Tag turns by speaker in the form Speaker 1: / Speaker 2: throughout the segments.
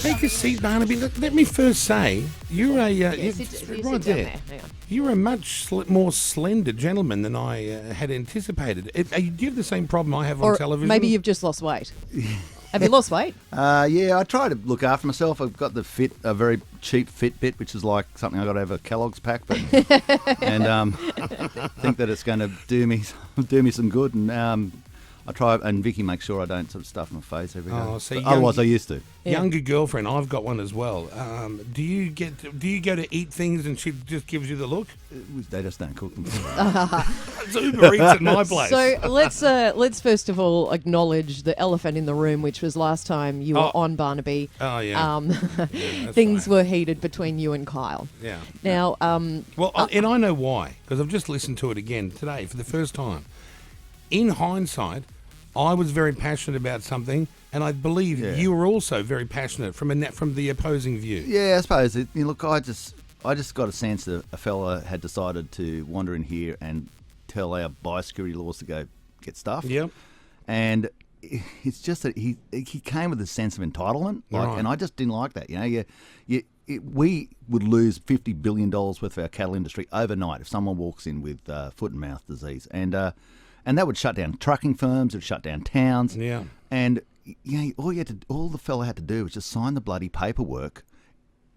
Speaker 1: Take a seat, Barnaby. Let me first say, you're a
Speaker 2: Sit down there. Hang on.
Speaker 1: You're a much more slender gentleman than I had anticipated. Do you have the same problem I have on television?
Speaker 2: Maybe you've just lost weight. Have you lost weight?
Speaker 3: Yeah, I try to look after myself. I've got a very cheap Fitbit, which is like something I got to have a Kellogg's pack, but and think that it's going to do me some good. And I try, and Vicky makes sure I don't sort of stuff my face every day.
Speaker 1: Oh, see,
Speaker 3: otherwise I used to.
Speaker 1: Younger girlfriend, I've got one as well. Do you go to eat things and she just gives you the look?
Speaker 3: They just don't cook them.
Speaker 1: It's Uber Eats at my place.
Speaker 2: So let's first of all acknowledge the elephant in the room, which was last time you were on Barnaby.
Speaker 1: Oh yeah.
Speaker 2: Things were heated between you and Kyle.
Speaker 1: Yeah.
Speaker 2: Now,
Speaker 1: and I know why, because I've just listened to it again today for the first time. In hindsight, I was very passionate about something, and I believe you were also very passionate from the opposing view.
Speaker 3: Yeah, I suppose. Look, I just got a sense that a fella had decided to wander in here and tell our biosecurity laws to go get stuff.
Speaker 1: Yep.
Speaker 3: And it's just that he came with a sense of entitlement, and I just didn't like that. We would lose $50 billion worth of our cattle industry overnight if someone walks in with foot and mouth disease, and that would shut down trucking firms, it would shut down towns.
Speaker 1: Yeah.
Speaker 3: And all the fella had to do was just sign the bloody paperwork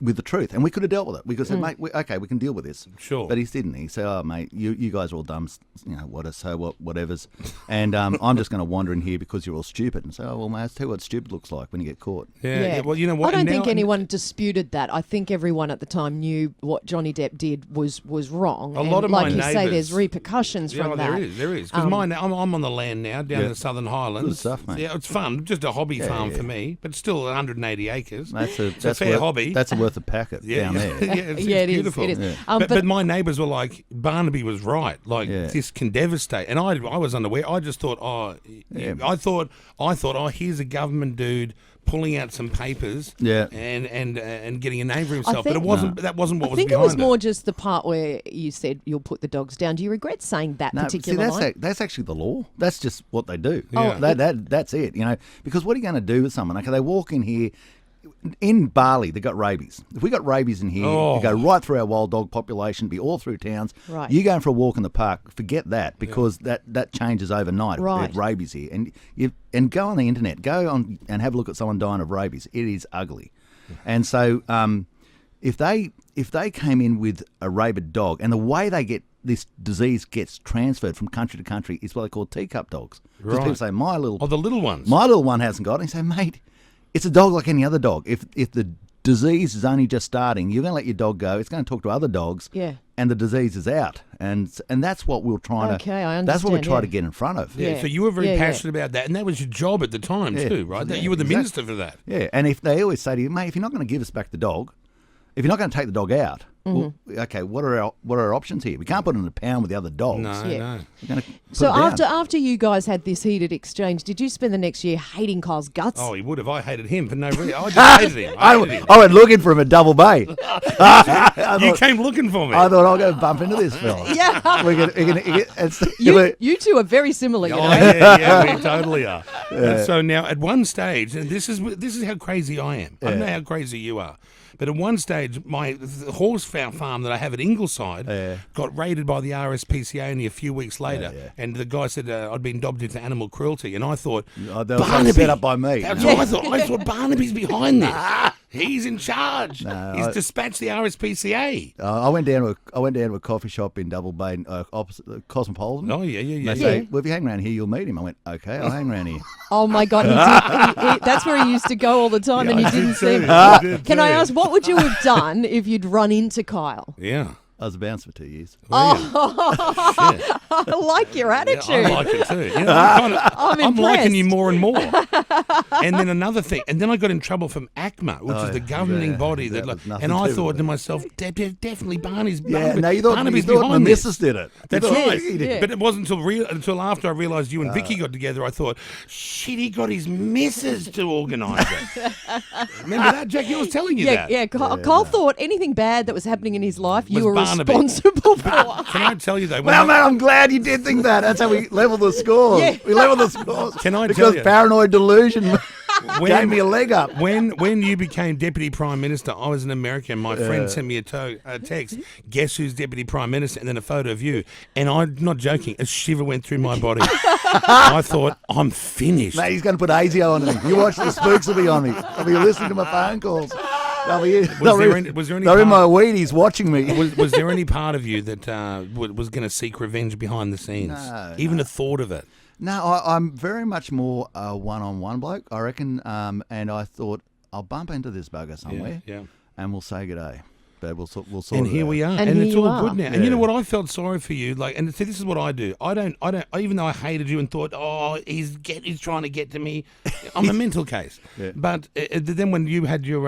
Speaker 3: with the truth, and we could have dealt with it. We could have said, mate, we can deal with this.
Speaker 1: Sure.
Speaker 3: But he didn't. He said, oh, mate, you guys are all dumb, whatevers. And I'm just going to wander in here because you're all stupid. And say, oh, well, mate, I'll tell you what stupid looks like when you get caught.
Speaker 1: Yeah. Well, you know what?
Speaker 2: I don't think anyone disputed that. I think everyone at the time knew what Johnny Depp did was wrong.
Speaker 1: A lot of my neighbours.
Speaker 2: Like you say, there's repercussions from that.
Speaker 1: There is. Because I'm on the land now down in the Southern Highlands.
Speaker 3: Good stuff, mate.
Speaker 1: Yeah, it's fun. Just a hobby farm for me, but still 180 acres.
Speaker 3: That's
Speaker 1: a fair hobby.
Speaker 3: That's worth a packet.
Speaker 1: Yeah.
Speaker 3: Down there.
Speaker 1: It's beautiful.
Speaker 2: It is.
Speaker 1: Yeah. But my neighbours were like, Barnaby was right. Like this can devastate. And I was unaware. I just thought, I thought, here's a government dude pulling out some papers, and getting a name for himself. But it wasn't. That wasn't what was behind it.
Speaker 2: I think it was more just the part where you said you'll put the dogs down. Do you regret saying that particular line?
Speaker 3: That's actually the law. That's just what they do.
Speaker 1: Yeah.
Speaker 3: That's it. Because what are you going to do with someone? Okay, they walk in here. In Bali, they got rabies. If we got rabies in here, you go right through our wild dog population, be all through towns.
Speaker 2: Right.
Speaker 3: You going for a walk in the park, forget that, because that changes overnight.
Speaker 2: Right.
Speaker 3: There's rabies here, and go on the internet, go on and have a look at someone dying of rabies. It is ugly, and so if they came in with a rabid dog, and the way they get this disease gets transferred from country to country is what they call teacup dogs. Because people say the little ones. My little one hasn't got it. And you say, mate, it's a dog like any other dog. If the disease is only just starting, you're going to let your dog go. It's going to talk to other dogs, and the disease is out. And that's what we're trying to.
Speaker 2: Okay, I understand.
Speaker 3: That's what we try to get in front of.
Speaker 1: Yeah. So you were very passionate about that, and that was your job at the time too, right? You were the minister for that.
Speaker 3: Yeah, and if they always say to you, mate, if you're not going to give us back the dog, if you're not going to take the dog out, well, okay, what are our options here? We can't put it in a pound with the other dogs.
Speaker 1: No.
Speaker 2: So after you guys had this heated exchange, did you spend the next year hating Kyle's guts?
Speaker 1: Oh, he would have. I hated him for no reason. I just hated him.
Speaker 3: I went looking for him at Double Bay.
Speaker 1: You came looking for me.
Speaker 3: I thought I'll go bump into this fella.
Speaker 2: You two are very similar. You know?
Speaker 1: Yeah, we totally are. So now, at one stage, and this is how crazy I am. I don't know how crazy you are. But at one stage, the horse farm that I have at Ingleside got raided by the RSPCA only a few weeks later. And the guy said I'd been dobbed into animal cruelty. And I thought, Barnaby,
Speaker 3: set up by me.
Speaker 1: That's what I thought. I thought Barnaby's behind this. He's in charge. He's dispatched the RSPCA.
Speaker 3: I went down to a coffee shop in Double Bay, opposite Cosmopolitan.
Speaker 1: Oh, yeah.
Speaker 3: They say, well, if you hang around here, you'll meet him. I went, okay, I'll hang around here.
Speaker 2: Oh, my God. That's where he used to go all the time, and you didn't see him. Can I ask, what would you have done if you'd run into Kyle?
Speaker 1: Yeah.
Speaker 3: I was a bouncer for 2 years.
Speaker 2: I like your attitude.
Speaker 1: Yeah, I like it too. I'm liking you more and more. And then another thing, and then I got in trouble from ACMA, which is the governing body. And I thought to myself, definitely Barney's.
Speaker 3: You thought my missus did it.
Speaker 1: That's right. Yeah. But it wasn't until after I realised you and Vicky got together, I thought, shit, he got his missus to organise it. Remember that, Jack? I was telling you that.
Speaker 2: Yeah. Kyle thought anything bad that was happening in his life, you were responsible for.
Speaker 1: Can I tell you though?
Speaker 3: Well, man, I'm glad you did think that. That's how we level the scores.
Speaker 2: Yeah.
Speaker 3: We level the scores.
Speaker 1: Can I tell you?
Speaker 3: Because paranoid delusion Gave me a leg up.
Speaker 1: When you became Deputy Prime Minister, I was in America and my friend sent me a text, guess who's Deputy Prime Minister, and then a photo of you. And I'm not joking, a shiver went through my body. I thought, I'm finished.
Speaker 3: Mate, he's going to put ASIO on me. You watch the spooks will be on me. I'll be listening to my phone calls.
Speaker 1: Was there any
Speaker 3: they're in my Wheaties watching me.
Speaker 1: Was there any part of you that was going to seek revenge behind the scenes? Even the thought of it?
Speaker 3: No, I'm very much more a one-on-one bloke, I reckon. And I thought, I'll bump into this bugger somewhere and we'll say good day. But we'll sort
Speaker 1: and
Speaker 3: it
Speaker 1: here
Speaker 3: out.
Speaker 1: we are, and it's all good now. And you know what? I felt sorry for you. Like, and see, this is what I do. I don't. Even though I hated you and thought, oh, he's trying to get to me. I'm a mental case.
Speaker 3: Yeah.
Speaker 1: But then when you had your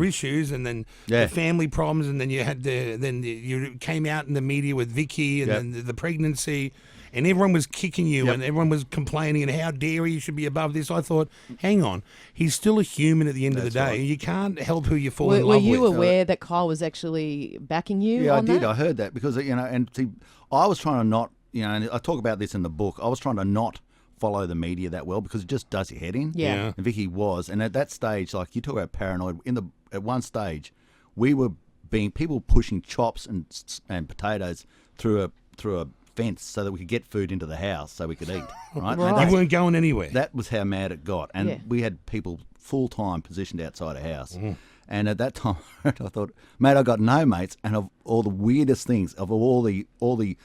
Speaker 1: issues, and then the family problems, and then you came out in the media with Vicky, and then the pregnancy. And everyone was kicking you, and everyone was complaining, and how dare he should be above this. I thought, hang on, he's still a human at the end of the day. Right. You can't help who you fall in love with.
Speaker 2: Were you aware that Kyle was actually backing you?
Speaker 3: Yeah,
Speaker 2: on
Speaker 3: I did.
Speaker 2: That?
Speaker 3: I heard that because and see, I was trying to not, and I talk about this in the book. I was trying to not follow the media that well because it just does your head in.
Speaker 2: Yeah.
Speaker 3: And Vicky was, and at that stage, like you talk about paranoid. At one stage, we were being people pushing chops and potatoes through a fence so that we could get food into the house so we could eat. Right?
Speaker 1: You weren't going anywhere.
Speaker 3: That was how mad it got, and we had people full-time positioned outside a house. And at that time, I thought, mate, I got no mates, and of all the weirdest things, of all the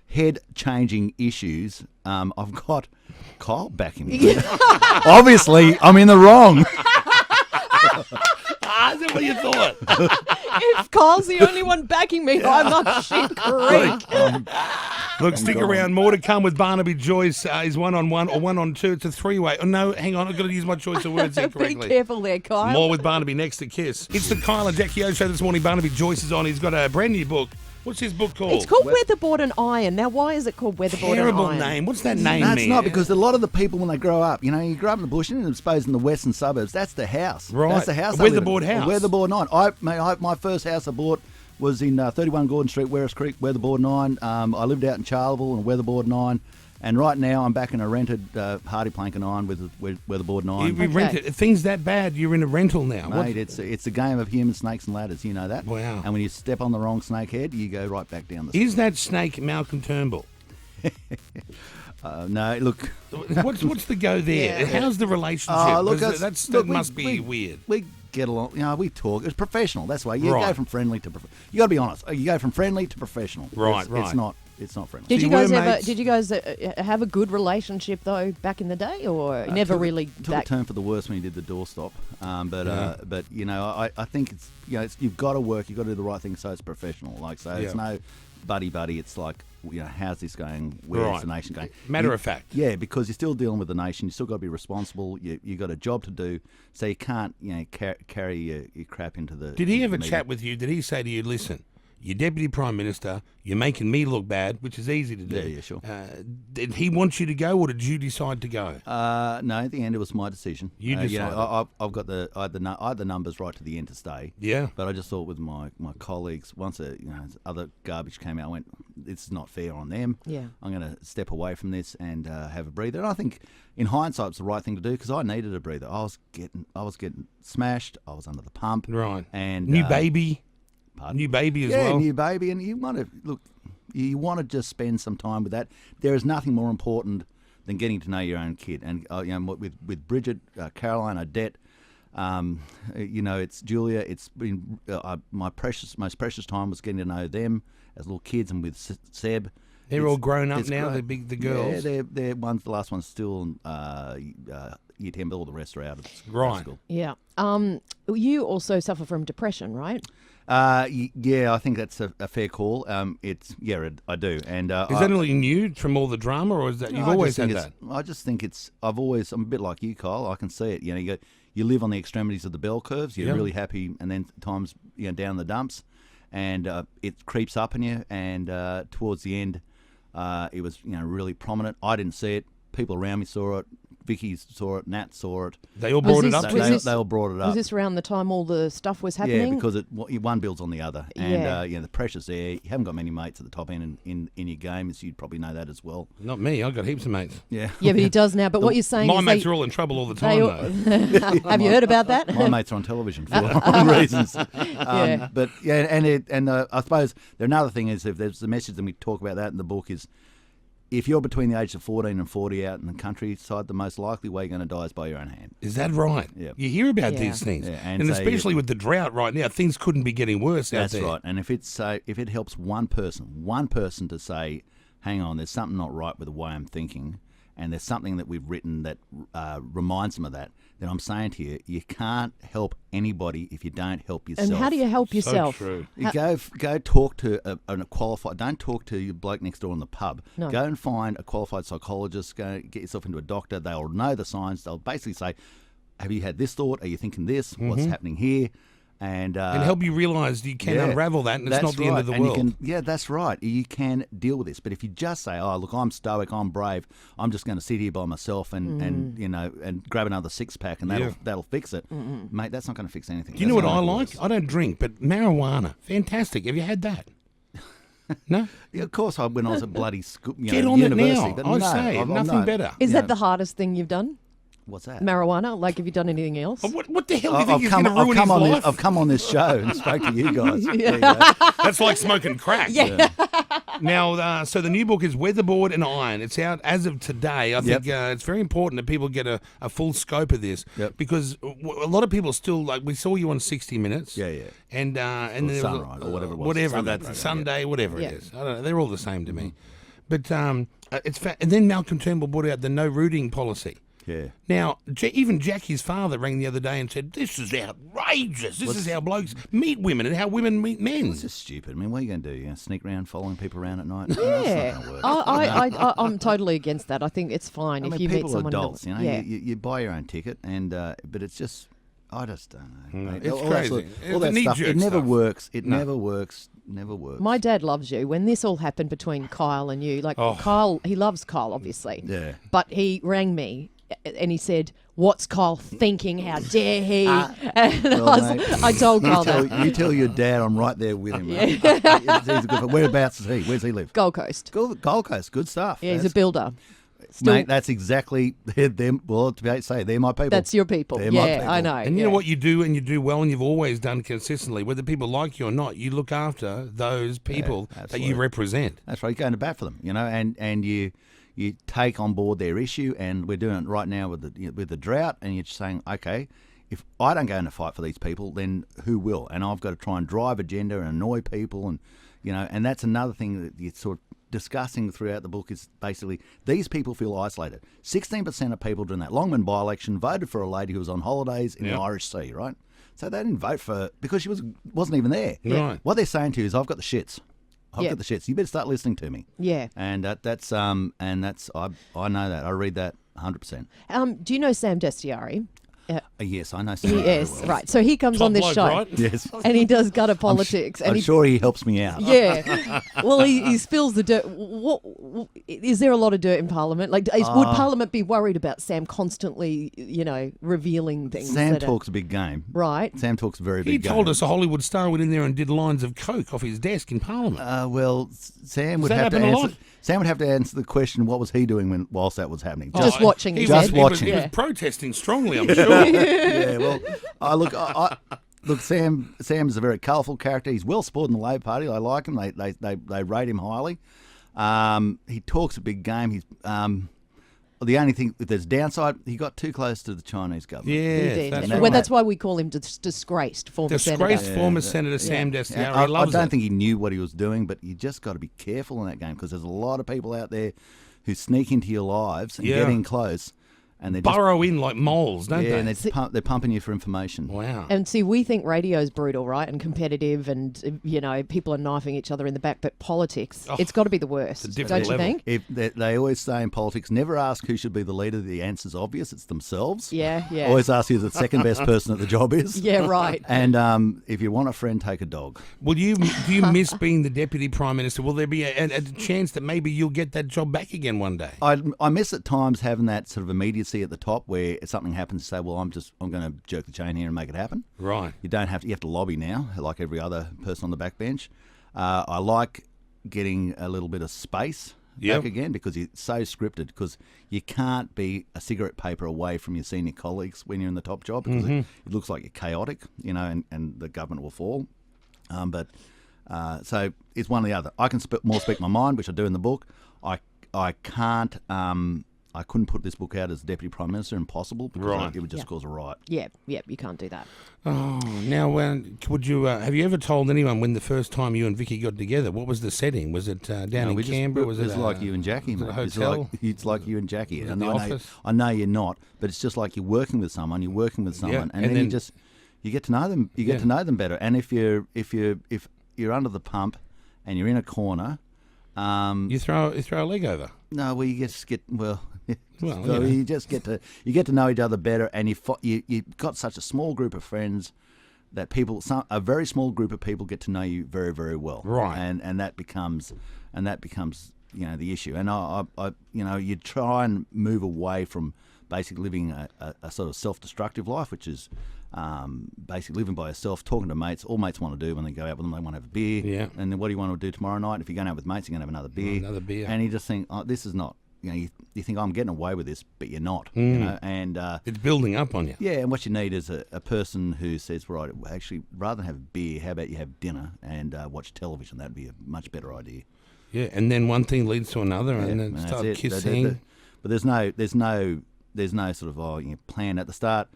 Speaker 3: head-changing issues, I've got Kyle backing me. Obviously, I'm in the wrong.
Speaker 1: Is that what you thought?
Speaker 2: If Kyle's the only one backing me, I'm up shit creek.
Speaker 1: Look, stick around. More to come with Barnaby Joyce. Is one-on-one or one-on-two. It's a three-way. Oh, no, hang on. I've got to use my choice of words incorrectly.
Speaker 2: Be careful there, Kyle.
Speaker 1: More with Barnaby next to KIIS. It's the Kyle and Jackie O show this morning. Barnaby Joyce is on. He's got a brand new book. What's his book called?
Speaker 2: It's called Weatherboard and Iron. Now, why is it called Weatherboard
Speaker 1: Terrible
Speaker 2: and Iron?
Speaker 1: name. What's that name
Speaker 3: No,
Speaker 1: mean?
Speaker 3: it's not, because a lot of the people when they grow up, you grow up in the bush, and I suppose in the western suburbs, that's the house.
Speaker 1: Right.
Speaker 3: That's the house.
Speaker 1: A weatherboard house.
Speaker 3: A weatherboard 9. My first house I bought was in 31 Gordon Street, Werris Creek, weatherboard 9. I lived out in Charleville and weatherboard 9. And right now I'm back in a rented Hardy Plank and Iron with weatherboard 9.
Speaker 1: You rented. Things that bad, you're in a rental now.
Speaker 3: Mate, it's a game of human snakes and ladders. You know that.
Speaker 1: Wow.
Speaker 3: And when you step on the wrong snake head, you go right back down the.
Speaker 1: Is that snake Malcolm Turnbull?
Speaker 3: No, look.
Speaker 1: What's the go there?
Speaker 2: Yeah.
Speaker 1: How's the relationship? That must be weird.
Speaker 3: We get along. We talk. It's professional. That's why you go from friendly to professional. You got to be honest. You go from friendly to professional.
Speaker 1: Right.
Speaker 3: It's not friendly.
Speaker 2: Did you guys have a good relationship though back in the day, or never really?
Speaker 3: Took a turn for the worse when you did the doorstop. But I think it's you've got to work. You've got to do the right thing so it's professional. It's no buddy. It's like how's this going? Where's the nation going?
Speaker 1: Matter of fact.
Speaker 3: Yeah, because you're still dealing with the nation. You still got to be responsible. You got a job to do, so you can't carry your crap into the.
Speaker 1: Did he have a chat with you? Did he say to you, listen? You're Deputy Prime Minister, you're making me look bad, which is easy to do.
Speaker 3: Yeah, sure.
Speaker 1: Did he want you to go, or did you decide to go?
Speaker 3: No, at the end it was my decision.
Speaker 1: You decided.
Speaker 3: I've got I had the numbers right to the end to stay.
Speaker 1: Yeah.
Speaker 3: But I just thought with my colleagues, once other garbage came out, I went, it's not fair on them.
Speaker 2: Yeah.
Speaker 3: I'm going to step away from this and have a breather. And I think in hindsight it's the right thing to do because I needed a breather. I was getting smashed. I was under the pump.
Speaker 1: Right.
Speaker 3: And
Speaker 1: new baby.
Speaker 3: Pardon?
Speaker 1: New baby as
Speaker 3: well.
Speaker 1: Yeah,
Speaker 3: new baby, and you want to just spend some time with that. There is nothing more important than getting to know your own kid. And with Bridget, Caroline, Odette, it's Julia. It's been my most precious time was getting to know them as little kids, and with Seb.
Speaker 1: They're all grown up now. They're big. The girls.
Speaker 3: Yeah, they're one. The last one's still year 10, but all the rest are out of school.
Speaker 2: Yeah. You also suffer from depression, right?
Speaker 3: Yeah, I think that's a fair call. I do. And
Speaker 1: is that anything new from all the drama, or is that you've always had that?
Speaker 3: I just think I'm a bit like you, Kyle. I can see it. You live on the extremities of the bell curves. You're really happy, and then times down the dumps, and it creeps up on you. And towards the end, it was really prominent. I didn't see it. People around me saw it. Vicky saw it, Nat saw it.
Speaker 1: They all brought it up.
Speaker 3: They all brought it up.
Speaker 2: Was this around the time all the stuff was happening?
Speaker 3: Yeah, because one builds on the other, and
Speaker 2: Yeah.
Speaker 3: the pressure's there. You haven't got many mates at the top end in your game, so you'd probably know that as well.
Speaker 1: Not me. I've got heaps of mates.
Speaker 3: Yeah,
Speaker 2: Yeah, but he does now. But what you're saying
Speaker 1: My
Speaker 2: is
Speaker 1: mates are all in trouble all the time, though.
Speaker 2: Have you heard about that?
Speaker 3: my mates are on television for wrong reasons.
Speaker 2: Yeah.
Speaker 3: But yeah, I suppose another thing is, if there's the message, and we talk about that in the book, is if you're between the ages of 14 and 40 out in the countryside, the most likely way you're going to die is by your own hand.
Speaker 1: Is that right?
Speaker 3: Yeah.
Speaker 1: You hear about
Speaker 2: Yeah.
Speaker 1: these things.
Speaker 3: Yeah,
Speaker 1: and
Speaker 3: and so
Speaker 1: especially with the drought right now, things couldn't be getting worse out
Speaker 3: That's
Speaker 1: there.
Speaker 3: right. And if it helps one person to say, hang on, there's something not right with the way I'm thinking, and there's something that we've written that reminds them of that, then I'm saying to you, you can't help anybody if you don't help yourself.
Speaker 2: And how do you help yourself?
Speaker 1: So true.
Speaker 3: You go talk to a qualified. Don't talk to your bloke next door in the pub.
Speaker 2: No.
Speaker 3: Go and find a qualified psychologist. Go get yourself into a doctor. They'll know the signs. They'll basically say, "Have you had this thought? Are you thinking this? What's happening here?" And
Speaker 1: help you realise you can unravel that, and it's not the end of the world.
Speaker 3: That's right. You can deal with this. But if you just say, "Oh, look, I'm stoic, I'm brave, I'm just going to sit here by myself and grab another six-pack and that'll fix it," mate, that's not going to fix anything.
Speaker 1: Do you know what I like? I don't drink, but marijuana, fantastic. Have you had that? No?
Speaker 3: Yeah, of course, when I was at bloody school,
Speaker 1: Get on it
Speaker 3: university.
Speaker 1: now.
Speaker 3: But
Speaker 1: I
Speaker 3: no,
Speaker 1: say,
Speaker 3: I've
Speaker 1: nothing better.
Speaker 2: Is that the hardest thing you've done?
Speaker 3: What's that?
Speaker 2: Marijuana? Like, have you done anything else?
Speaker 1: What the hell do you think is going to
Speaker 3: I've
Speaker 1: ruin
Speaker 3: come
Speaker 1: his
Speaker 3: on
Speaker 1: life?
Speaker 3: I've come on this show and spoke to you guys. There you go.
Speaker 1: That's like smoking crack.
Speaker 2: Yeah.
Speaker 1: Now, so the new book is Weatherboard and Iron. It's out as of today. I think it's very important that people get a full scope of this because a lot of people still, like, we saw you on 60 Minutes.
Speaker 3: Yeah, yeah.
Speaker 1: And
Speaker 3: Or
Speaker 1: there
Speaker 3: Sunrise or whatever it was.
Speaker 1: Whatever
Speaker 3: Sunday
Speaker 1: that
Speaker 3: program,
Speaker 1: Sunday, whatever
Speaker 2: Yeah.
Speaker 1: it is. I don't know. They're all the same to me. But and then Malcolm Turnbull brought out the no rooting policy.
Speaker 3: Yeah.
Speaker 1: Now, even Jackie's father rang the other day and said, "This is outrageous. This is how blokes meet women and how women meet men."
Speaker 3: It's just stupid. I mean, what are you going to do? You going to sneak around following people around at night?
Speaker 2: Yeah.
Speaker 3: That's not going to work.
Speaker 2: I'm totally against that. I think it's fine
Speaker 3: I
Speaker 2: if
Speaker 3: mean,
Speaker 2: you meet
Speaker 3: people are
Speaker 2: someone.
Speaker 3: adults, you know.
Speaker 2: Yeah.
Speaker 3: You buy your own ticket, and but it's just, I just don't know. mate.
Speaker 1: It's
Speaker 3: all that
Speaker 1: crazy.
Speaker 3: all
Speaker 1: It's
Speaker 3: that stuff,
Speaker 1: knee-jerk
Speaker 3: it never
Speaker 1: stuff.
Speaker 3: works. It
Speaker 1: No.
Speaker 3: never works. Never works.
Speaker 2: My dad loves you. When this all happened between Kyle and you, like Kyle, he loves Kyle, obviously.
Speaker 3: Yeah.
Speaker 2: But he rang me and he said, "What's Kyle thinking? How dare he?" And
Speaker 3: Well,
Speaker 2: I told Kyle that.
Speaker 3: you tell your dad I'm right there with him. Mate. He's a good, whereabouts is he? Where's he live?
Speaker 2: Gold Coast.
Speaker 3: Gold Coast. Good stuff.
Speaker 2: Yeah, he's a builder. Still,
Speaker 3: Mate, that's exactly them. Well, to be say they're my people.
Speaker 2: that's your people.
Speaker 3: They're my
Speaker 2: Yeah,
Speaker 3: people.
Speaker 2: I know.
Speaker 1: And you know what you do, and you do well, and you've always done consistently, whether people like you or not, you look after those people that
Speaker 3: absolutely.
Speaker 1: you represent.
Speaker 3: That's right. You're going to bat for them, you know, and you take on board their issue, and we're doing it right now with the drought, and you're just saying, okay, if I don't go in to fight for these people, then who will? And I've got to try and drive agenda and annoy people, and and that's another thing that you sort of discussing throughout the book is basically these people feel isolated. 16% of people during that Longman by-election voted for a lady who was on holidays in the Irish Sea, right? So they didn't vote for because she wasn't even there.
Speaker 1: Right.
Speaker 3: What they're saying to you is, I've got the shits. I've got the shits. You better start listening to me.
Speaker 2: Yeah.
Speaker 3: And that's I know that. I read that 100%.
Speaker 2: Do you know Sam Destiari?
Speaker 3: Yes, I know. Sam
Speaker 2: Yes,
Speaker 3: very well.
Speaker 2: right. So he comes
Speaker 1: Top
Speaker 2: on this
Speaker 1: bloke,
Speaker 2: show,
Speaker 1: right?
Speaker 3: Yes.
Speaker 2: and he does gutter politics, and
Speaker 3: I'm
Speaker 2: he
Speaker 3: sure he helps me out.
Speaker 2: Yeah. Well, he spills the dirt. What is there a lot of dirt in Parliament? Like, would Parliament be worried about Sam constantly, revealing things?
Speaker 3: Sam
Speaker 2: that
Speaker 3: talks a big game.
Speaker 2: right.
Speaker 3: Sam talks a very
Speaker 1: He
Speaker 3: big game.
Speaker 1: told us a Hollywood star went in there and did lines of coke off his desk in Parliament.
Speaker 3: Well, Sam would
Speaker 1: that
Speaker 3: have to
Speaker 1: happen a
Speaker 3: answer.
Speaker 1: lot?
Speaker 3: Sam would have to answer the question: what was he doing whilst that was happening?
Speaker 2: Just watching,
Speaker 1: He
Speaker 2: he
Speaker 1: was,
Speaker 2: said.
Speaker 1: he was-
Speaker 3: watching.
Speaker 1: He was
Speaker 2: Yeah.
Speaker 1: protesting strongly, I'm sure.
Speaker 3: Yeah. Well, look. Sam's a very colourful character. He's well supported in the Labor Party. I like him. They rate him highly. He talks a big game. He's the only thing if there's downside, he got too close to the Chinese government.
Speaker 1: Yeah,
Speaker 2: Indeed.
Speaker 1: that's
Speaker 2: Well,
Speaker 1: right.
Speaker 2: that's why we call him disgraced former
Speaker 1: Disgraced
Speaker 2: senator.
Speaker 1: former Senator Sam Destiari.
Speaker 3: I
Speaker 1: He loves
Speaker 3: don't
Speaker 1: it.
Speaker 3: think he knew what he was doing, but you just got to be careful in that game because there's a lot of people out there who sneak into your lives and get in close, and they just
Speaker 1: Burrow in like moles, don't they?
Speaker 3: and they're pumping you for information.
Speaker 1: Wow.
Speaker 2: And see, we think radio's brutal, right, and competitive, and people are knifing each other in the back. But politics, it's got to be the worst,
Speaker 1: it's a different
Speaker 2: don't you
Speaker 1: level.
Speaker 2: think?
Speaker 3: If they always say in politics, never ask who should be the leader. The answer's obvious; it's themselves.
Speaker 2: Yeah.
Speaker 3: Always ask who the second best person at the job is.
Speaker 2: Yeah, right.
Speaker 3: And if you want a friend, take a dog.
Speaker 1: Do you miss being the Deputy Prime Minister? Will there be a chance that maybe you'll get that job back again one day?
Speaker 3: I miss at times having that sort of immediacy see at the top where if something happens, say, well, I'm going to jerk the chain here and make it happen.
Speaker 1: Right.
Speaker 3: You have to lobby now, like every other person on the backbench. I like getting a little bit of space back again because it's so scripted, because you can't be a cigarette paper away from your senior colleagues when you're in the top job, because it looks like you're chaotic, and the government will fall. So it's one or the other. I can speak my mind, which I do in the book. I can't. I couldn't put this book out as Deputy Prime Minister. Impossible, because it would just cause a riot.
Speaker 2: Yeah, you can't do that.
Speaker 1: Oh, now, would you? Have you ever told anyone when the first time you and Vicky got together? What was the setting? Was it down in Canberra? Was it
Speaker 3: like you and Jackie?
Speaker 1: Was it a hotel?
Speaker 3: It's like you and Jackie.
Speaker 1: Was it the office?
Speaker 3: I know you're not, but it's just like you're working with someone. And then you get to know them. You get to know them better. And if you're under the pump and you're in a corner,
Speaker 1: you throw a leg over.
Speaker 3: No, well, you just get
Speaker 1: you
Speaker 3: just get to know each other better, and you've got such a small group of friends that a very small group of people get to know you very, very well,
Speaker 1: right?
Speaker 3: And that becomes the issue. And I you try and move away from basically living a sort of self-destructive life, which is basically living by yourself, talking to mates. All mates want to do when they go out with them, they want to have a beer.
Speaker 1: Yeah.
Speaker 3: And then what do you want to do tomorrow night? If you're going out with mates, you're going to have another beer.
Speaker 1: Another beer.
Speaker 3: And you just think, oh, this is not. You think, I'm getting away with this, but you're not. And
Speaker 1: it's building up on you.
Speaker 3: Yeah, and what you need is a person who says, right, actually, rather than have a beer, how about you have dinner and watch television? That'd be a much better idea.
Speaker 1: Yeah, and then one thing leads to another, and then start kissing.
Speaker 3: But there's no sort of plan at the start.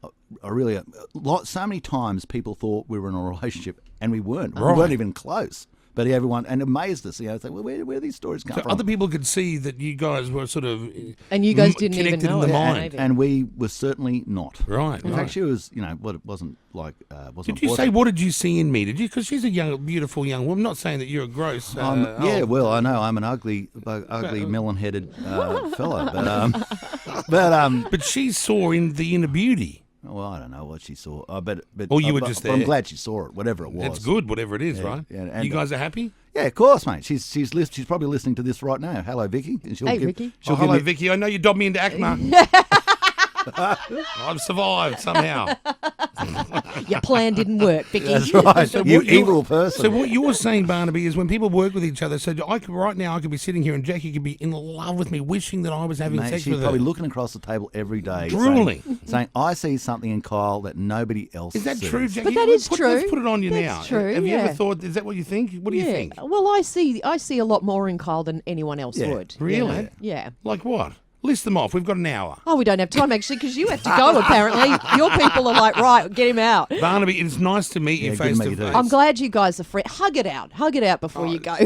Speaker 3: So many times people thought we were in a relationship, and we weren't.
Speaker 1: Right.
Speaker 3: We weren't even close. But everyone, and amazed us, say, well, where do these stories come from?
Speaker 1: Other people could see that you guys were sort of
Speaker 2: and you guys didn't even know
Speaker 1: in the
Speaker 2: it,
Speaker 1: mind,
Speaker 3: and we were certainly not.
Speaker 1: Right.
Speaker 3: In fact, she was, what it wasn't like.
Speaker 1: Did you say, what did you see in me? Did you? Because she's a beautiful young woman. I'm not saying that you're a gross.
Speaker 3: Well, I know I'm an ugly, melon-headed fella,
Speaker 1: but she saw in the inner beauty.
Speaker 3: Well, I don't know what she saw, but
Speaker 1: you were just there.
Speaker 3: I'm glad she saw it, whatever it was.
Speaker 1: It's good, whatever it is, right?
Speaker 3: Yeah, and
Speaker 1: you guys are happy?
Speaker 3: Yeah, of course, mate. She's probably listening to this right now. Hello, Vicky.
Speaker 2: Vicky.
Speaker 1: Hello, Vicky. I know you dobbed me into ACMA. I've survived somehow.
Speaker 2: Your plan didn't work, Vicky.
Speaker 3: That's right. So you evil person.
Speaker 1: So what you're saying, Barnaby, is when people work with each other, so right now I could be sitting here and Jackie could be in love with me, wishing that I was having sex with her.
Speaker 3: She's probably looking across the table every day.
Speaker 1: Drooling.
Speaker 3: Saying, I see something in Kyle that nobody else sees.
Speaker 1: Is that true, Jackie?
Speaker 2: But that is true.
Speaker 1: Let's put it on you now.
Speaker 2: That's true,
Speaker 1: Have you ever thought, is that what you think? What do you think?
Speaker 2: Well, I see a lot more in Kyle than anyone else would.
Speaker 1: Really?
Speaker 2: Yeah.
Speaker 1: Like what? List them off. We've got an hour.
Speaker 2: Oh, we don't have time, actually, because you have to go, apparently. Your people are like, right, get him out.
Speaker 1: Barnaby, it's nice to meet you face to face.
Speaker 2: I'm glad you guys are friends. Hug it out before you go.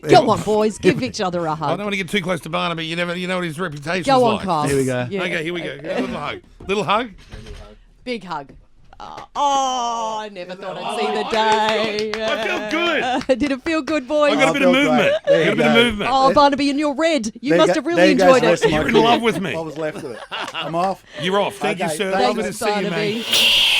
Speaker 2: Go on, boys. Give each other a hug.
Speaker 1: I don't want to get too close to Barnaby. You know what his reputation is
Speaker 2: like. Go on,
Speaker 1: like.
Speaker 2: Kyle.
Speaker 3: Here we go.
Speaker 2: Yeah.
Speaker 1: Okay, here we go. A little hug. Little hug?
Speaker 2: Big hug. Oh, I never thought I'd see the day.
Speaker 1: I feel good.
Speaker 2: Did it feel good, boys?
Speaker 1: I got a bit of movement.
Speaker 2: Oh, Barnaby, and you're red. You must have really enjoyed it.
Speaker 1: You're in love with me.
Speaker 3: I was left with it. I'm off.
Speaker 1: You're off. Thank you, sir.
Speaker 2: Thanks,
Speaker 1: Lovely to see you,
Speaker 2: Barnaby.
Speaker 1: mate.